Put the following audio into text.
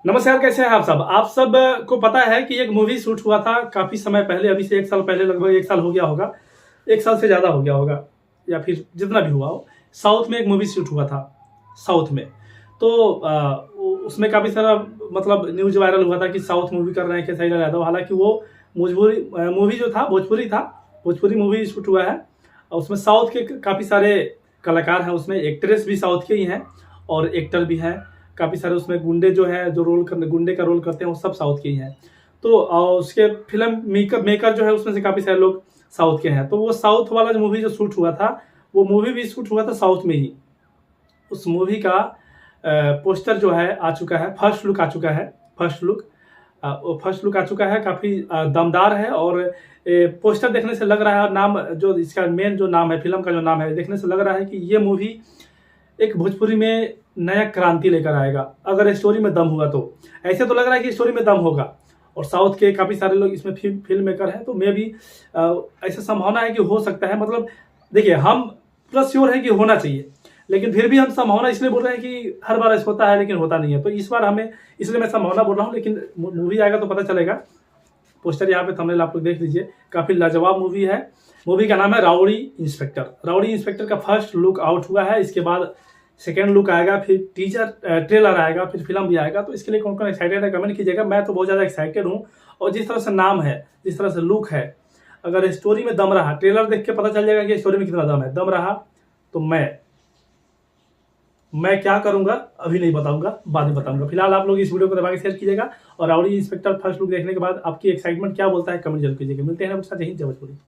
नमस्कार, कैसे हैं आप सब को पता है कि एक मूवी शूट हुआ था काफ़ी समय पहले, अभी से 1 साल पहले, लगभग 1 साल हो गया होगा, 1 साल से ज़्यादा हो गया होगा या फिर जितना भी हुआ हो। साउथ में एक मूवी शूट हुआ था, साउथ में। तो उसमें काफ़ी सारा मतलब न्यूज़ वायरल हुआ था कि साउथ मूवी कर रहे हैं खेसारी लाल यादव। हालाँकि वो मूवी जो था भोजपुरी था, भोजपुरी मूवी शूट हुआ है और उसमें साउथ के काफ़ी सारे कलाकार हैं उसमें, एक्ट्रेस भी साउथ के ही हैं और एक्टर भी हैं। काफ़ी सारे उसमें गुंडे जो हैं, जो गुंडे का रोल करते हैं, वो सब साउथ के ही हैं। तो उसके फ़िल्म मेकर जो है, उसमें से काफ़ी सारे लोग साउथ के हैं। तो वो साउथ वाला जो मूवी जो शूट हुआ था, वो मूवी भी शूट हुआ था साउथ में ही। उस मूवी का पोस्टर जो है आ चुका है, फर्स्ट लुक आ चुका है। वो फर्स्ट लुक आ चुका है, काफ़ी दमदार है और पोस्टर देखने से लग रहा है, और नाम जो इसका मेन जो नाम है, फ़िल्म का जो नाम है, देखने से लग रहा है कि ये मूवी एक भोजपुरी में नया क्रांति लेकर आएगा, अगर स्टोरी में दम हुआ तो। ऐसे तो लग रहा है कि स्टोरी में दम होगा और साउथ के काफ़ी सारे लोग इसमें फ़िल्म मेकर हैं, तो मे भी ऐसा संभावना है कि हो सकता है। मतलब देखिए, हम पूरा श्योर है कि होना चाहिए, लेकिन फिर भी हम संभावना इसलिए बोल रहे हैं कि हर बार ऐसा होता है, लेकिन होता नहीं है। तो इस बार हमें, इसलिए मैं संभावना बोल रहा हूँ, लेकिन मूवी आएगा तो पता चलेगा। पोस्टर यहाँ पे थंबनेल आप लोग देख लीजिए, काफ़ी लाजवाब मूवी है। मूवी का नाम है राउडी इंस्पेक्टर। राउडी इंस्पेक्टर का फर्स्ट लुक आउट हुआ है, इसके बाद सेकेंड लुक आएगा, फिर ट्रेलर आएगा, फिर फिल्म भी आएगा। तो इसके लिए कौन कौन एक्साइटेड है, कमेंट कीजिएगा। मैं तो बहुत ज़्यादा एक्साइटेड हूँ, और जिस तरह से नाम है, जिस तरह से लुक है, अगर स्टोरी में दम रहा, ट्रेलर देख के पता चल जाएगा कि स्टोरी में कितना दम है। दम रहा तो मैं क्या करूंगा अभी नहीं बताऊंगा, बाद में बताऊंगा। फिलहाल आप लोग इस वीडियो को दबा के शेयर कीजिएगा, और राउडी इंस्पेक्टर फर्स्ट लुक देखने के बाद आपकी एक्साइटमेंट क्या बोलता है, कमेंट जरूर कीजिएगा। मिलते हैं आपके साथ, यही जय भोजपुरी।